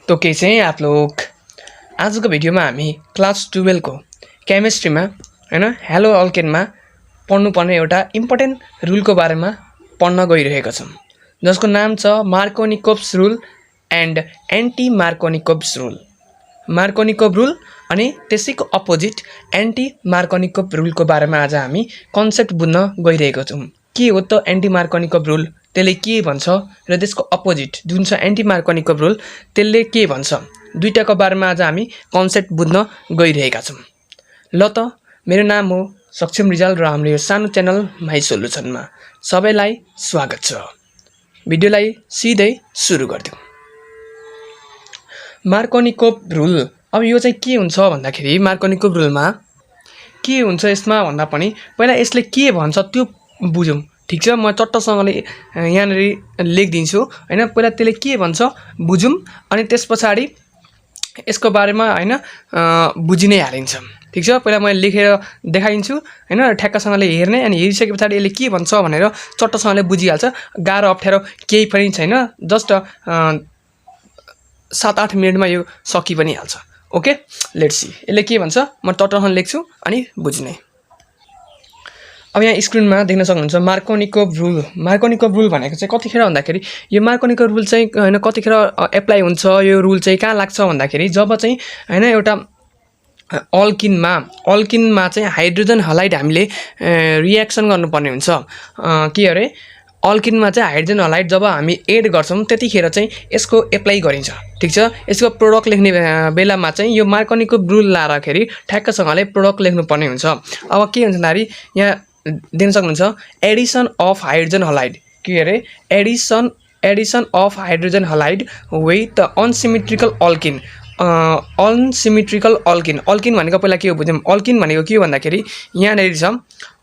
तो कैसे हैं आप लोग। आज को भिडियोमा हामी क्लास 12 को केमिस्ट्रीमा हैन हलोअल्केनमा पढ्नुपर्ने एउटा इम्पोर्टेन्ट रुलको बारेमा पढ्न गइरहेका छौं जसको नाम छ Markovnikov's rule and anti Markovnikov's rule. Markovnikov rule अनि त्यसैको अपोजिट एन्टी मार्कोनिकोभ रुलको बारेमा आज हामी कन्सेप्ट बुझ्न गइरहेका छौं। के हो त एन्टी मार्कोनिकोभ रुल, त्यसले के भन्छ र त्यसको अपोजिट जुन छ एन्टी मार्कोनिकोभ रुल त्यसले के भन्छ, दुईटाको बारेमा आज हामी कन्सेप्ट बुझ्न गइरहेका छौं। ल त मेरो नाम हो सक्षम रिजाल र हाम्रो यो सानो च्यानल माइ सोलुसनमा सबैलाई स्वागत छ। भिडियोलाई सिधै सुरु गर्दियौं। मार्कोनिकोभ रुल, अब यो चाहिँ के हुन्छ भन्दाखेरि मार्कोनिकोभ रुलमा के हुन्छ यसमा भन्दा पनि पहिला यसले के भन्छ त्यो बुझौं। ठीक छ, म चट्टसँगले यहाँनेरि लेखिदिन्छु हैन। पहिला त्यसले के भन्छ बुझौं अनि त्यसपछि यसको बारेमा हैन बुझि नै हालिन्छ। ठीक छ, पहिला मैले लेखेर देखाइदिन्छु हैन, ठ्याक्कसँगले हेर्ने अनि हेरिसकेपछि यसले के भन्छ भनेर चट्टसँगले बुझिहाल्छ। गाह्रो अप्ठ्यारो केही पनि छैन, जस्ट 7-8 मिनेटमा यो सकि पनि हाल्छ। ओके, लेट्स सी यसले के भन्छ। म चट्टसँग लेख्छु अनि बुझ्ने। अब यहाँ स्क्रिनमा देख्न सक्नुहुन्छ मार्कोनिकोभ रुल। मार्कोनिकोभ रुल भनेको चाहिँ कतिखेर भन्दाखेरि यो मार्कोनिकोभ रुल चाहिँ हैन कतिखेर एप्लाई हुन्छ, यो रुल चाहिँ कहाँ लाग्छ भन्दाखेरि जब चाहिँ हैन एउटा अल्किनमा चाहिँ हाइड्रोजन हलाइड हामीले रिएक्सन गर्नुपर्ने हुन्छ। के अरे अल्किनमा चाहिँ हाइड्रोजन हलाइड जब हामी एड गर्छौं त्यतिखेर चाहिँ यसको एप्लाई गरिन्छ। ठीक छ, यसको प्रोडक्ट लेख्ने बेलामा चाहिँ यो मार्कोनिकोभ रुल लाँदाखेरि ठ्याक्कसँगले प्रोडक्ट लेख्नुपर्ने हुन्छ। अब के हुन्छ भन्दाखेरि यहाँ देख्न सक्नुहुन्छ एडिसन अफ हाइड्रोजन हलाइड। के अरे Edison of hydrogen halide with unsymmetrical alkene. Unsymmetrical alkene, alkene भनेको पहिला के हो बुझौं। अल्किन भनेको के हो भन्दाखेरि यहाँनेरि छ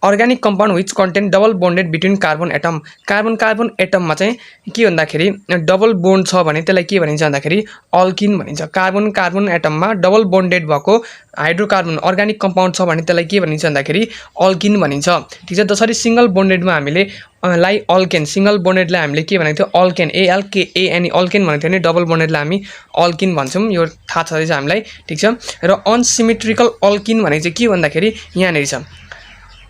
organic compound which contain double bonded between carbon atom. Carbon एटममा चाहिँ के भन्दाखेरि डबल बोन्ड छ भने त्यसलाई के भनिन्छ भन्दाखेरि अल्किन भनिन्छ। कार्बन एटममा डबल बोन्डेड भएको हाइड्रोकार्बन अर्ग्यानिक कम्पाउन्ड छ भने त्यसलाई के भनिन्छ भन्दाखेरि अल्किन भनिन्छ। ठीक छ, जसरी सिंगल बोन्डेडमा हामीले लाई अल्केन, सिंगल बोन्डेडलाई हामीले के भनेको थियो अल्केन, ALKANE अल्केन भनेको थियो भने डबल बोन्डेडलाई हामी अल्किन भन्छौं। यो थाहा छँदैछ हामीलाई। ठीक छ, र अनसिमेट्रिकल अल्किन भनेको चाहिँ के भन्दाखेरि यहाँनेरि छ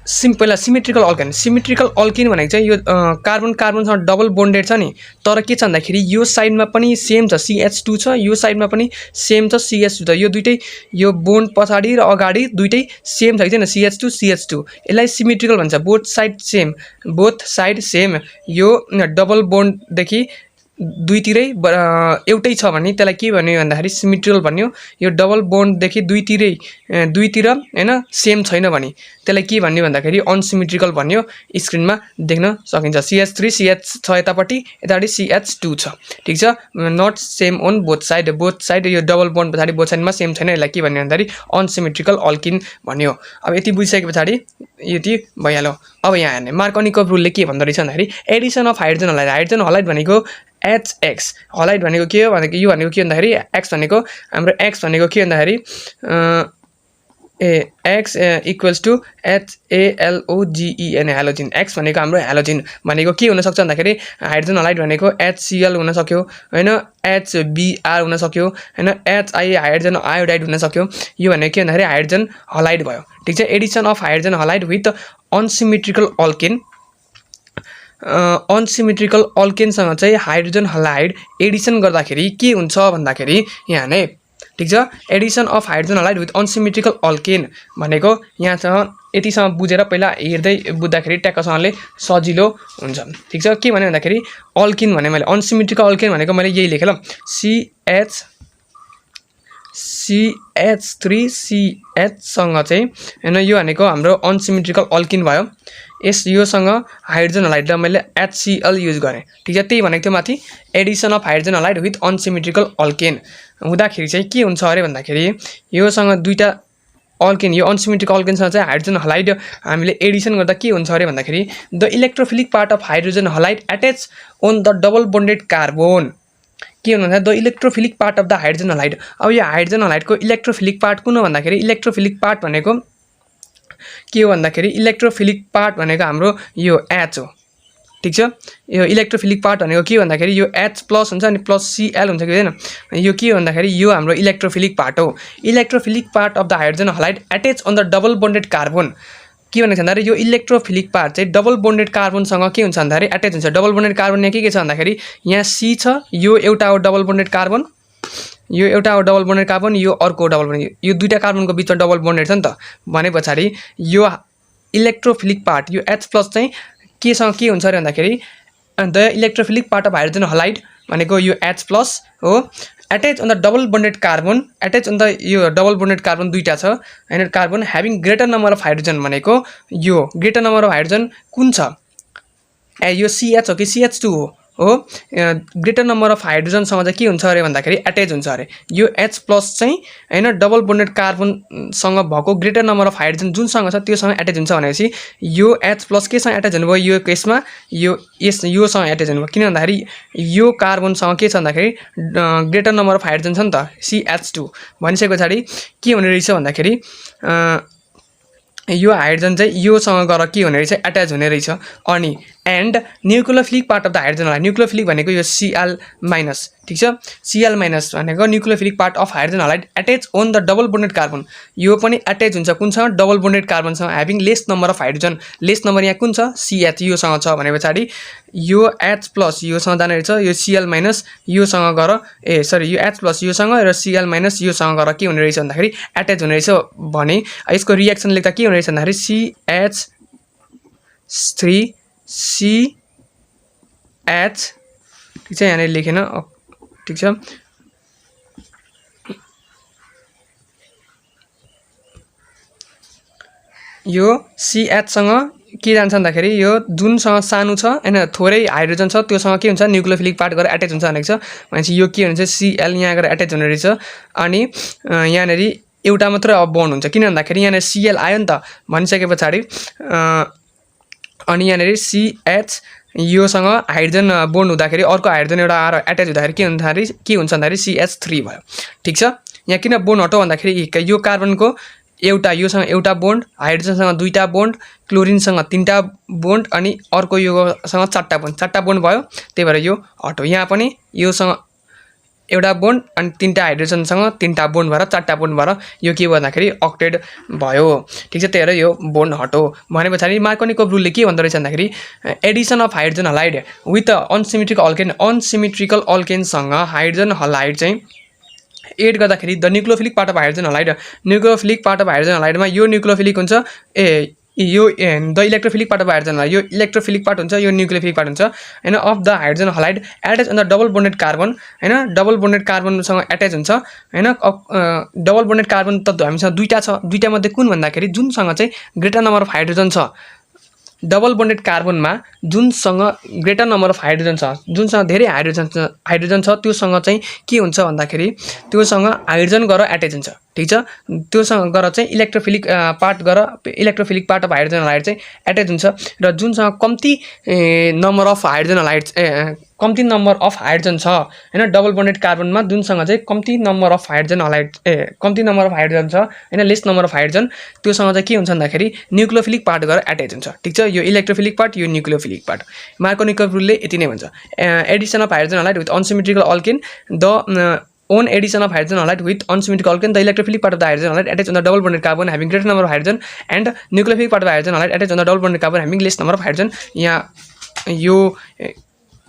पहिला सिमेट्रिकल अल्केन। सिमेट्रिकल अल्किन भनेको चाहिँ यो कार्बनसँग डबल बोन्डेड छ नि, तर के छ भन्दाखेरि यो साइडमा पनि सेम छ CH2 छ, यो साइडमा पनि सेम छ CH2 छ। यो दुईटै यो बोन्ड पछाडी र अगाडि दुईटै सेम छ हैन, CH2 यसलाई सिमेट्रिकल भन्छ। Both side same. यो डबल बोन्ड देखि दुईतिरै एउटै छ भने त्यसलाई के भन्यो भन्दाखेरि सिमेट्रिकल भन्यो। यो डबल बोन्ड देखि दुईतिर हैन सेम छैन भने त्यसलाई के भन्यो भन्दाखेरि अनसिमेट्रिकल भन्यो। स्क्रिनमा देख्न सकिन्छ CH3 CH छ यतापट्टि CH2 छ। ठीक छ, not same on both side यो डबल बोन्ड पछाडी बोथ साइडमा सेम छैन, यसलाई के भन्यो भन्दाखेरि अनसिमेट्रिकल अल्किन भन्यो। अब यति बुझिसके पछाडी यति भइहाल्यो। अब यहाँ हेर्ने मार्कोनिकोभ रुलले के भन्दो रहेछ भन्दाखेरि एडिसन अफ हाइड्रोजन हलाइड भनेको HX, हलाइड भनेको के हो भनेको यो भनेको के भन्दाखेरि X भनेको हाम्रो X भनेको के भन्दाखेरि X equals to HALOGEN halogen. X भनेको हाम्रो हेलोजिन भनेको के हुन सक्छ भन्दाखेरि हाइड्रोजन हलाइड भनेको HCl हुन सक्यो हैन, HBr हुन सक्यो हैन, HI हाइड्रोजन आयोडाइड हुन सक्यो। यो भनेको के भन्दाखेरि हाइड्रोजन हलाइड भयो। ठीक छ, addition of hydrogen halide with unsymmetrical alkene. Unsymmetrical अल्केनसँग चाहिँ हाइड्रोजन हलाइड एडिसन गर्दाखेरि के हुन्छ भन्दाखेरि यहाँ नै ठीक छ, addition of hydrogen halide with unsymmetrical alkane भनेको यहाँसँग यतिसम्म बुझेर पहिला हेर्दै बुझ्दाखेरि ट्याक्कसँगले सजिलो हुन्छ। ठीक छ, के भन्यो भन्दाखेरि अल्किन भने मैले अनसिमेट्रिकल अल्केन भनेको मैले यही लेखेँ ल, CH3 CH सँग चाहिँ हैन यो भनेको हाम्रो अनसिमेट्रिकल अल्किन भयो। योसँग हाइड्रोजन हलाइड र मैले HCl युज गरेँ। ठीक छ, त्यही भनेको थियो माथि Edison of hydrogen halide with unsymmetrical alkane हुँदाखेरि चाहिँ के हुन्छ अरे भन्दाखेरि योसँग दुईटा अल्केन, यो अनसिमेट्रिकल अल्केनसँग चाहिँ हाइड्रोजन हलाइड हामीले एडिसन गर्दा के हुन्छ अरे भन्दाखेरि the electrophilic part of hydrogen halide attach on the double bonded carbon. के भन्नु the electrophilic part of the hydrogen halide. अब यो हाइड्रोजन हलाइडको इलेक्ट्रोफिलिक पार्ट कुन हो भन्दाखेरि इलेक्ट्रोफिलिक पार्ट भनेको के हो भन्दाखेरि इलेक्ट्रोफिलिक पार्ट भनेको हाम्रो यो H हो। ठीक छ। यो इलेक्ट्रोफिलिक पार्ट भनेको के भन्दाखेरि यो H+ हुन्छ अनि प्लस Cl हुन्छ कि हैन, यो के भन्दाखेरि यो हाम्रो इलेक्ट्रोफिलिक पार्ट हो। Electrophilic part of the hydrogen halide attach on the double bonded carbon. के भनेको छ भन्दाखेरि यो इलेक्ट्रोफिलिक पार्ट चाहिँ डबल बोन्डेड कार्बनसँग के हुन्छ भन्दाखेरि अट्याच हुन्छ। डबल बोन्डेड कार्बन यहाँ के छ भन्दाखेरि यहाँ C छ, यो एउटा हो डबल बोन्डेड कार्बन, यो एउटा हो डबल बोन्डेड कार्बन, यो अर्को डबल बोन्डेड, यो दुईटा कार्बनको बिचमा डबल बोन्डेड छ नि त। भने पछाडि यो इलेक्ट्रोफिलिक पार्ट यो H+ चाहिँ केसँग के हुन्छ अरे भन्दाखेरि the electrophilic part of hydrogen halide भनेको यो H+ हो, attach on the double bonded carbon, attach on the यो डबल बोन्डेड कार्बन दुईटा छ हैन, carbon having greater number of hydrogen भनेको यो ग्रेटर नम्बर अफ हाइड्रोजन कुन छ, यो CH हो कि CH2 हो, ग्रेटर नम्बर अफ हाइड्रोजनसँग चाहिँ के हुन्छ अरे भन्दाखेरि अट्याच हुन्छ अरे। यो H+ चाहिँ हैन डबल बोन्डेड कार्बनसँग भएको ग्रेटर नम्बर अफ हाइड्रोजन जुनसँग छ त्योसँग अट्याच हुन्छ भनेपछि यो H+ केसँग अट्याच हुनुभयो, यो केसमा योसँग अट्याच हुनुभयो। किन भन्दाखेरि यो कार्बनसँग के छ भन्दाखेरि ग्रेटर नम्बर अफ हाइड्रोजन छ नि त CH2। भनिसके पछाडि के हुने रहेछ भन्दाखेरि यो हाइड्रोजन चाहिँ योसँग गएर के हुने रहेछ अट्याच हुने रहेछ। अनि and nucleophilic part of the hydrogen halide, nucleophilic भनेको यो Cl-, ठीक छ। Cl- भनेको nucleophilic part of hydrogen halide attach on the double bonded carbon, यो पनि अट्याच हुन्छ कुनसँग डबल बोन्डेड कार्बनसँग having less number of hydrogen. Less number यहाँ कुन छ CH, योसँग छ भने पछाडि यो H+ योसँग जाने रहेछ, यो Cl- योसँग गएर यो H+ योसँग र Cl- योसँग गएर के हुने रहेछ भन्दाखेरि अट्याच हुने रहेछ। भने यसको रिएक्सन लेख्दा के हुने रहेछ भन्दाखेरि CH3CH, ठीक छ, यहाँनिर लेखेन, ठीक छ। यो CH सँग के जान्छ भन्दाखेरि यो जुनसँग सानो छ हैन थोरै हाइड्रोजन छ त्योसँग के हुन्छ न्युक्लियोफिलिक पार्ट गरेर अट्याच हुन्छ भनेको छ। भनेपछि यो के हुन्छ Cl यहाँ गएर अट्याच हुने रहेछ। अनि यहाँनिर एउटा मात्र अब बोन्ड हुन्छ, किन भन्दाखेरि यहाँनिर Cl आयो नि त भनिसके पछाडि अनि यहाँनिर CH योसँग हाइड्रोजन बोन्ड हुँदाखेरि अर्को हाइड्रोजन एउटा आएर अट्याच हुँदाखेरि के हुन्छ भन्दाखेरि CH3 भयो, ठीक छ। यहाँ किन बोन्ड हटो भन्दाखेरि यो कार्बनको एउटा योसँग एउटा बोन्ड, हाइड्रोजनसँग दुईटा बोन्ड, क्लोरिनसँग तीनटा बोन्ड अनि अर्को योसँग चारटा बोन्ड भयो, त्यही भएर यो हटो। यहाँ पनि योसँग एउटा बोन्ड अनि तीनटा हाइड्रोजनसँग तीनटा बोन्ड भएर चारटा बोन्ड भएर यो के भन्दाखेरि अक्टेट भयो, ठीक छ। त्यही भएर यो बोन्ड हटो। भने पछाडि मार्कोनिकोभ रुलले के भन्दो रहेछ भन्दाखेरि addition of hydrogen halide with unsymmetrical alkene, unsymmetrical अल्केनसँग हाइड्रोजन हलाइड चाहिँ एड गर्दाखेरि the nucleophilic part of hydrogen halide, nucleophilic part of hydrogen हलाइडमा यो न्युक्लियोफिलिक हुन्छ यो the electrophilic part of hydrogen halide, यो इलेक्ट्रोफिलिक पार्ट हुन्छ, यो न्युक्लियोफिलिक पार्ट हुन्छ हैन of the hydrogen halide attach on the double bonded carbon हैन, डबल बोन्डेड कार्बनसँग एटेच हुन्छ हैन। डबल बोन्डेड कार्बन त हामीसँग दुईटा छ, दुईटा मध्ये कुन भन्दाखेरि जुनसँग चाहिँ ग्रेटर नम्बर अफ हाइड्रोजन छ, डबल बोन्डेड कार्बनमा जुनसँग ग्रेटर नम्बर अफ हाइड्रोजन छ, जुनसँग धेरै हाइड्रोजन छ त्योसँग चाहिँ के हुन्छ भन्दाखेरि त्योसँग हाइड्रोजन गएर अट्याच हुन्छ, ठीक छ। त्योसँग गएर चाहिँ electrophilic part of hydrogen halide चाहिँ अट्याच हुन्छ र जुनसँग कम्ती नम्बर अफ हाइड्रोजन हलाइड कम्ती नम्बर अफ हाइड्रोजन छ हैन, डबल बोन्डेड कार्बनमा जुनसँग चाहिँ कम्ती नम्बर अफ हाइड्रोजन हलाइड कम्ती नम्बर अफ हाइड्रोजन छ हैन, लेस नम्बर अफ हाइड्रोजन, त्योसँग चाहिँ के हुन्छ भन्दाखेरि न्युक्लियोफिलिक पार्ट गरेर अट्याच हुन्छ, ठीक छ। यो इलेक्ट्रोफिलिक पार्ट, यो न्युक्लियोफिलिक पार्ट। मार्कोनिकोभ रुलले यति नै भन्छ। Edison of hydrogen halide with unsymmetrical alkane the on addition of hydrogen halide with unsymmetrical alkene, the electrophilic part of the hydrogen halide attached on the double bonded carbon having greater number of hydrogen and nucleophilic part of the hydrogen halide attached on the double bonded carbon having less number of hydrogen। यहाँ यो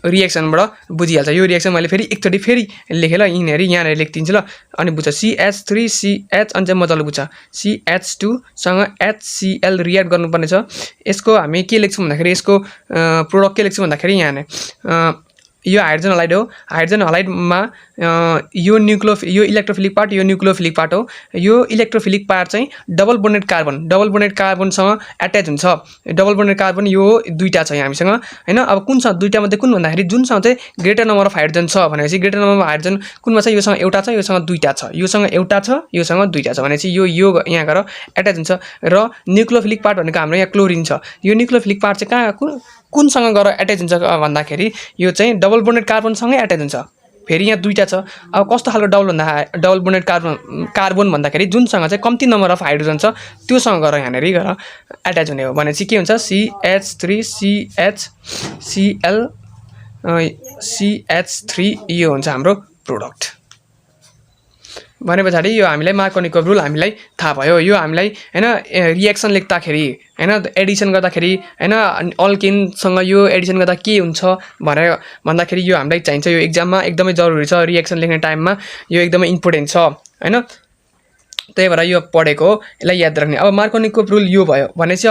रिएक्सनबाट बुझिहाल्छ। यो reaction मैले फेरि एकचोटि फेरि लेखेँ ल, यहाँनिर लेखिदिन्छु ल, अनि बुझ्छ CH3CH अनि चाहिँ मजाले बुझ्छ CH2 सँग HCl रिएक्ट गर्नुपर्ने छ। यसको हामी के लेख्छौँ भन्दाखेरि यसको प्रोडक्ट के लेख्छौँ भन्दाखेरि यहाँ यो हाइड्रोजन हलाइड हो, हाइड्रोजन हलाइडमा यो इलेक्ट्रोफिलिक पार्ट, यो न्युक्लियोफिलिक पार्ट हो। यो इलेक्ट्रोफिलिक पार्ट चाहिँ डबल बोन्डेड कार्बनसँग अट्याच हुन्छ। डबल बोन्डेड कार्बन यो दुईटा छ हामीसँग हैन। अब कुन छ दुईटा मध्ये कुन भन्दाखेरि जुनसँग चाहिँ ग्रेटर नम्बर अफ हाइड्रोजन छ भनेपछि ग्रेटर नम्बर अफ हाइड्रोजन कुनमा छ, योसँग एउटा छ, योसँग दुईटा छ, योसँग एउटा छ, योसँग दुईटा छ भनेपछि यो यहाँ गएर अट्याच हुन्छ। र न्युक्लियोफिलिक पार्ट भनेको हाम्रो यहाँ क्लोरिन छ। यो न्युक्लियोफिलिक पार्ट चाहिँ कुनसँग गएर अट्याच हुन्छ भन्दाखेरि यो चाहिँ डबल बोन्डेड कार्बनसँगै अट्याच हुन्छ। फेरि यहाँ दुईटा छ अब कस्तो खालको डबल बोन्डेड कार्बन भन्दाखेरि जुनसँग चाहिँ कम्ती नम्बर अफ हाइड्रोजन छ त्योसँग गएर यहाँनिर गएर एट्याच हुने हो भनेपछि के हुन्छ CH3CHCl यो हुन्छ हाम्रो प्रोडक्ट भने पछाडि यो हामीलाई मार्कोनिकोभ रुल हामीलाई थाहा भयो यो हामीलाई हैन रिएक्सन लेख्दाखेरि हैन एडिसन गर्दाखेरि हैन अल्केनसँग यो एडिसन गर्दा के हुन्छ भनेर भन्दाखेरि यो हामीलाई चाहिन्छ यो एक्जाममा एकदमै जरुरी छ रिएक्सन लेख्ने टाइममा यो एकदमै इम्पोर्टेन्ट छ हैन त्यही भएर यो पढेको हो यसलाई याद राख्ने अब मार्कोनिकोभ रुल यो भयो भनेपछि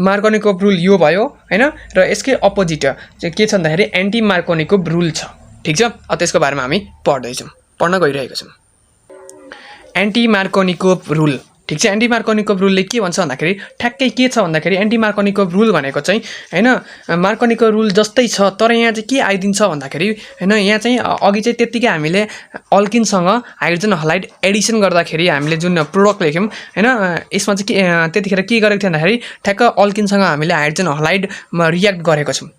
मार्कोनिकोभ रुल यो भयो हैन र यसकै अपोजिट चाहिँ के छ भन्दाखेरि एन्टी मार्कोनिकोभ रुल छ ठीक छ अब त्यसको बारेमा हामी पढ्न गइरहेको छौं एन्टी मार्कोनिकोभ रुल ठीक छ एन्टी मार्कोनिकोभ रुलले के भन्छ भन्दाखेरि ठ्याक्कै के छ भन्दाखेरि एन्टी मार्कोनिकोभ रुल भनेको चाहिँ हैन मार्कोनिकोभ रुल जस्तै छ तर यहाँ चाहिँ के आइदिन्छ भन्दाखेरि हैन यहाँ चाहिँ अघि चाहिँ त्यतिकै हामीले अल्किनसँग हाइड्रोजन हलाइड एडिसन गर्दाखेरि हामीले जुन प्रोडक्ट लेख्यौं हैन यसमा चाहिँ के त्यतिखेर के गरेको थियो भन्दाखेरि ठ्याक्क अल्किनसँग हामीले हाइड्रोजन हलाइडमा रियाक्ट गरेको थियौं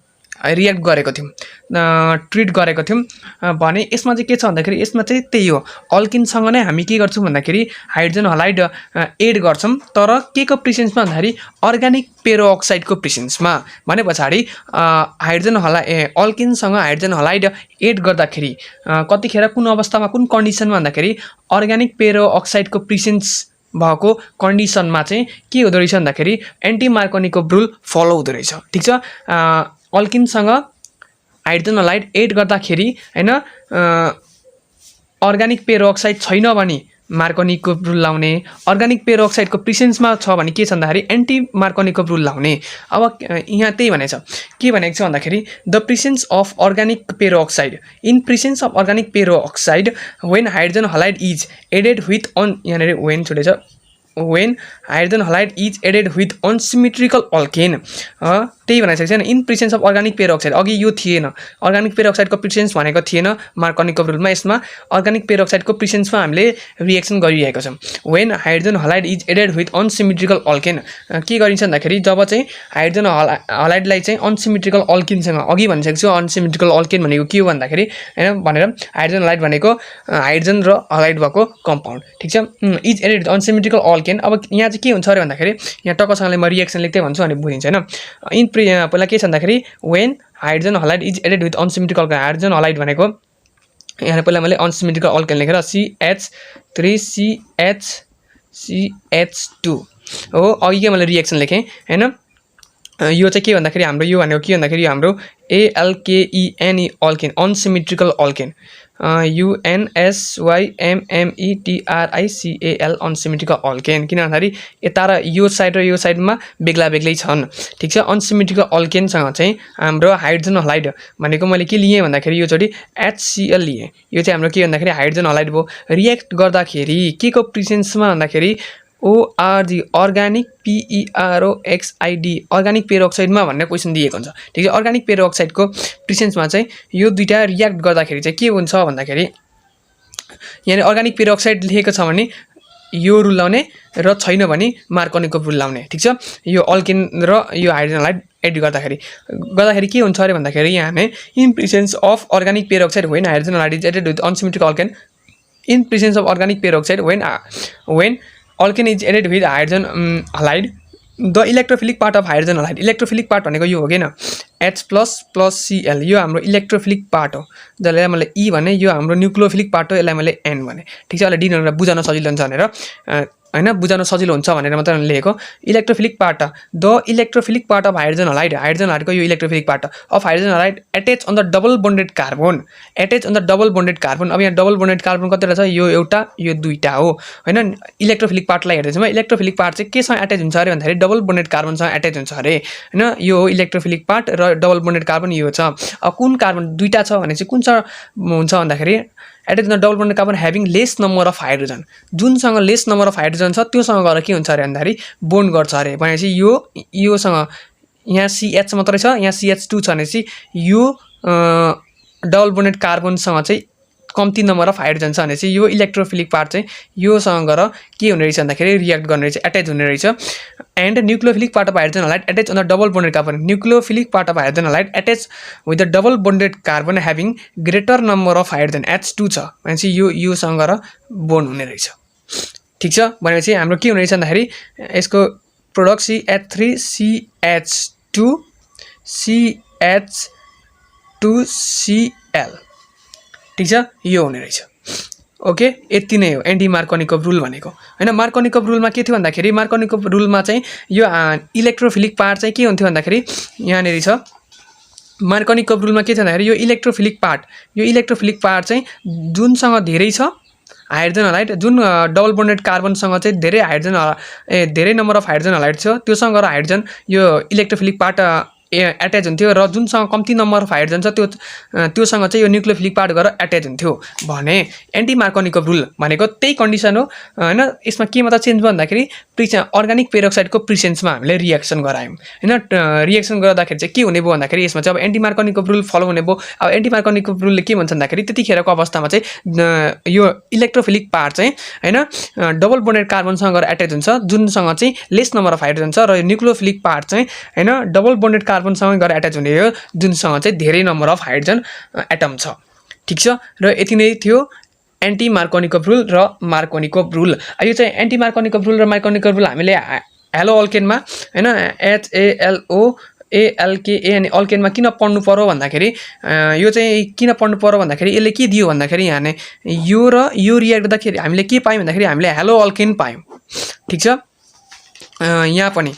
ट्रिट गरेको थियौं भने यसमा चाहिँ के छ भन्दाखेरि यसमा चाहिँ त्यही हो अल्किनसँग नै हामी के गर्छौं भन्दाखेरि हाइड्रोजन हलाइड एड गर्छौं तर के को प्रेजेन्समा भन्दाखेरि अर्गानिक पेरोक्साइडको प्रेजेन्समा भने पछाडी हाइड्रोजन हलाइड अल्किनसँग हाइड्रोजन हलाइड एड गर्दाखेरि कतिखेर कुन अवस्थामा कुन कन्डिसनमा भन्दाखेरि अर्गानिक पेरोक्साइडको प्रेजेन्स भएको कन्डिसनमा चाहिँ के हुँदो रहेछ भन्दाखेरि एन्टी मार्कोनिकोभ रुल फलो हुँदो रहेछ ठीक छ अल्किनसँग हाइड्रोजन हलाइड एड गर्दाखेरि हैन अर्गानिक पेरोक्साइड छैन भने मार्कोनिकोभ रुल लाउने अर्गानिक पेरोक्साइडको प्रेजेन्समा छ भने के छ भन्दाखेरि एन्टी मार्कोनिकोभ रुल लाउने अब यहाँ त्यही भनेछ के भनेको छ भन्दाखेरि the presence of organic peroxide in presence of organic peroxide when hydrogen halide is added with यहाँनिर व्हेन छुटेछ when hydrogen halide is added with unsymmetrical alkane त्यही भनेको छ in presence of organic peroxide अघि यो थिएन अर्गानिक पेरोक्साइडको प्रेजेन्स भनेको थिएन मार्कोनिकोभ रुलमा यसमा अर्गानिक पेरोक्साइडको प्रेजेन्समा हामीले रिएक्सन गरिरहेको छौं when hydrogen halide is added with unsymmetrical alkane के गरिन्छ भन्दाखेरि जब चाहिँ हाइड्रोजन हलाइडलाई चाहिँ अनसिमेट्रिकल अल्किनसँग अघि भनिसकेको छु अनसिमेट्रिकल अल्केन भनेको के हो भन्दाखेरि हैन भनेर हाइड्रोजन हलाइड भनेको हाइड्रोजन र हलाइड भएको कम्पाउन्ड ठीक छ इज एडेड अनसिमेट्रिकल अल्केन अब यहाँ चाहिँ के हुन्छ अरे भन्दाखेरि यहाँ टक्कसँगले म रिएक्सन लेख्दै भन्छु भने बुझिन्छ हैन इन पहिला के छ भन्दाखेरि when hydrogen halide is added with unsymmetrical alkane hydrogen halide भनेको यहाँ पहिला मैले अनसिमेट्रिकल अल्केन लेखेर CH3CH2 हो अघि के मैले रिएक्सन लेखेँ हैन यो चाहिँ के भन्दाखेरि हाम्रो यो भनेको के भन्दाखेरि हाम्रो ALKENE alkane unsymmetrical alkane UNSYMMETRICAL unsymmetrical alkane किन भन्दाखेरि यता र यो साइडमा बेग्ला बेग्लै छन् ठीक छ अनसिमेट्रिकल अल्केनसँग चाहिँ हाम्रो हाइड्रोजन हलाइड भनेको मैले के लिए भन्दाखेरि यो चोटी HCl लिए यो चाहिँ हाम्रो के भन्दाखेरि हाइड्रोजन हलाइड भयो रिएक्ट गर्दाखेरि के को प्रेजेन्समा भन्दाखेरि ORG अर्गानिक PEROXID अर्गानिक पेरोक्साइडमा भन्ने क्वेशन दिएको हुन्छ ठीक छ अर्गानिक पेरोक्साइडको प्रेजेन्समा चाहिँ यो दुईटा रिएक्ट गर्दाखेरि चाहिँ के हुन्छ भन्दाखेरि यहाँ अर्गानिक पेरोक्साइड लेखेको छ भने यो रुल लाउने र छैन भने मार्कोनिकोभ रुल लाउने ठीक छ यो अल्केन र यो हाइड्रोजन हलाइड एड गर्दाखेरि के हुन्छ अरे भन्दाखेरि यहाँ हामी in presence of organic peroxide when hydrogen halide is added with unsymmetrical alkane in presence of organic peroxide when alkane is added with hydrogen halide the electrophilic part of hydrogen halide electrophilic part भनेको यो हो हैन H+ + Cl यो हाम्रो electrophilic part हो जसलाई मैले E भने यो हाम्रो न्यूक्लियोफिलिक पार्ट हो यसलाई मैले N भने ठीक छ अहिले डिनरलाई बुझाउन सजिलो हुन्छ भनेर हैन बुझाउन सजिलो हुन्छ भनेर मात्र लेखेको electrophilic part the electrophilic part of hydrogen हलाइडको यो electrophilic part of hydrogen halide attach on the double bonded carbon अब यहाँ डबल बोन्डेड कार्बन कतिवटा छ यो एउटा यो दुईटा हो हैन इलेक्ट्रोफिलिक पार्टलाई हेर्दैछौँ इलेक्ट्रोफिलिक पार्ट चाहिँ केसँग अट्याच हुन्छ अरे भन्दाखेरि डबल बोन्डेड कार्बनसँग अट्याच हुन्छ अरे हैन यो हो इलेक्ट्रोफिलिक पार्ट र डबल बोन्डेड कार्बन यो छ अब कुन कार्बन दुईटा छ भने चाहिँ कुन छ हुन्छ भन्दाखेरि attach the double bonded carbon having less number of hydrogen जुनसँग लेस नम्बर अफ हाइड्रोजन छ त्योसँग गएर के हुन्छ अरे भन्दाखेरि बोन्ड गर्छ अरे भनेपछि योसँग यहाँ CH मात्रै छ यहाँ CH2 छ भनेपछि यो डबल बोन्डेड कार्बनसँग चाहिँ कम्ती नम्बर अफ हाइड्रोजन छ भनेपछि यो इलेक्ट्रोफिलिक पार्ट चाहिँ योसँग गएर के हुने रहेछ भन्दाखेरि रियाक्ट गर्ने रहेछ, एट्याच हुने रहेछ। And nucleophilic part of hydrogen halide attach on the double bonded carbon. Nucleophilic part of hydrogen halide attach with the double bonded carbon having greater number of hydrogen H2 छ भनेपछि योसँग गएर bond हुने रहेछ। ठिक छ, भनेपछि हाम्रो के हुने रहेछ भन्दाखेरि यसको प्रोडक्ट CH3CH2CH2Cl। ठिक छ, यो हुने रहेछ। ओके, यति नै हो एन्टी मार्कोनिकोभ रुल भनेको हैन। मार्कोनिकोभ रुलमा के थियो भन्दाखेरि मार्कोनिकोभ रुलमा चाहिँ यो इलेक्ट्रोफिलिक पार्ट चाहिँ के हुन्थ्यो भन्दाखेरि यहाँनेरि छ। मार्कोनिकोभ रुलमा के थियो भन्दाखेरि यो इलेक्ट्रोफिलिक पार्ट चाहिँ जुनसँग धेरै छ हाइड्रोजन हालाइड, जुन डबल बोन्डेड कार्बनसँग चाहिँ धेरै नम्बर अफ हाइड्रोजन हालाइड छ त्योसँग गएर हाइड्रोजन यो इलेक्ट्रोफिलिक पार्ट एट्याच हुन्थ्यो र जुनसँग कम्ती नम्बर अफ हाइड्रोजन छ त्योसँग चाहिँ यो न्यूक्लियोफिलिक पार्ट गएर एट्याच हुन्थ्यो भने एन्टी मार्कोनिकोभ रुल भनेको त्यही कन्डिसन हो हैन। यसमा के मात्र चेन्ज भयो भन्दाखेरि अर्गानिक पेरोक्साइडको प्रिसेन्समा हामीले रिएक्सन गरायौँ हैन। रिएक्सन गर्दाखेरि चाहिँ के हुने भयो भन्दाखेरि यसमा चाहिँ अब एन्टी मार्कोनिकोभ रुल फलो हुने भयो। अब एन्टी मार्कोनिकोभ रुलले के भन्छ भन्दाखेरि त्यतिखेरको अवस्थामा चाहिँ यो इलेक्ट्रोफिलिक पार्ट चाहिँ हैन डबल बोन्डेड कार्बनसँग गएर एट्याच हुन्छ जुनसँग चाहिँ लेस नम्बर अफ हाइड्रोजन छ, र न्यूक्लियोफिलिक पार्ट चाहिँ हैन डबल बोन्डेड कार्बनसँग गएर एट्याच हुने हो जुनसँग चाहिँ धेरै नम्बर अफ हाइड्रोजन एटम छ। ठिक छ, र यति नै थियो एन्टी मार्कोनिकोभ रुल र मार्कोनिकोभ रुल। यो चाहिँ एन्टी मार्कोनिकोभ रुल र मार्कोनिकोभ रुल हामीले हलोअल्केनमा हैन HALOALKA अनि अल्केनमा किन पढ्नु पर्यो भन्दाखेरि यो चाहिँ किन पढ्नु पर्यो भन्दाखेरि यसले के दियो भन्दाखेरि यहाँ यो र यो रियाक्ट गर्दाखेरि हामीले के पायौँ भन्दाखेरि हामीले हलोअल्केन पायौँ। ठिक छ, यहाँ पनि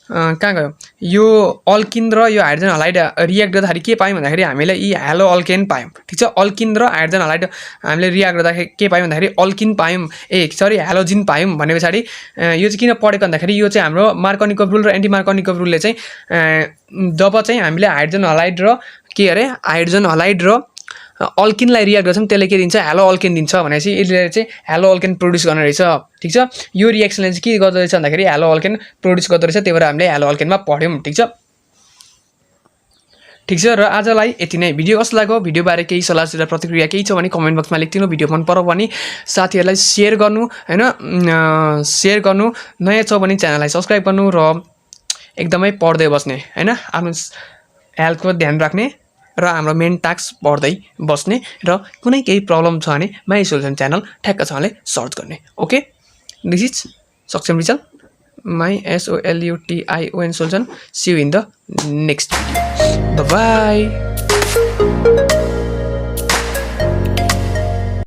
कहाँ गयो यो अल्किन र यो हाइड्रोजन हालाइड रियाक्ट गर्दाखेरि के पायौँ भन्दाखेरि हामीले यी हलोअल्केन पायौँ। ठिक छ, अल्किन र हाइड्रोजन हालाइड हामीले रियाक्ट गर्दाखेरि के पायौँ भन्दाखेरि अल्किन पायौँ हेलोजिन पायौँ। भने पछाडि यो चाहिँ किन पढेको भन्दाखेरि यो चाहिँ हाम्रो मार्कोनिकोभ रुल र एन्टी मार्कोनिकोभ रुलले चाहिँ जब चाहिँ हामीले हाइड्रोजन हालाइड र अल्किनलाई रियाक्ट गर्छौँ त्यसले के दिन्छ हलोअल्केन दिन्छ भनेपछि यसले चाहिँ हलोअल्केन प्रोड्युस गर्ने रहेछ। ठिक छ, यो रिएक्सनले चाहिँ के गर्दो रहेछ भन्दाखेरि हलोअल्केन प्रोड्युस गर्दो रहेछ, त्यही भएर हामीले हलोअल्केनमा पढ्यौँ। ठिक छ, र आजलाई यति नै। भिडियो कस्तो लाग्यो, भिडियो बारे केही सल्लाह सुझाव प्रतिक्रिया केही छ भने कमेन्ट बक्समा लेखिदिनु। भिडियो मन पर्यो भने साथीहरूलाई सेयर गर्नु हैन, सेयर गर्नु। नयाँ छ भने च्यानललाई सब्स्क्राइब गर्नु र एकदमै पढ्दै बस्ने हैन, आफ्नो हेल्थको ध्यान राख्ने र हाम्रो मेन टास्क पढ्दै बस्ने, र कुनै केही प्रब्लम छ भने माई सोल्युसन च्यानल ठ्याक्क छ भने सर्च गर्ने। Okay, this is Saksham Richal, my SOLUTION solution. See you in the next video. By.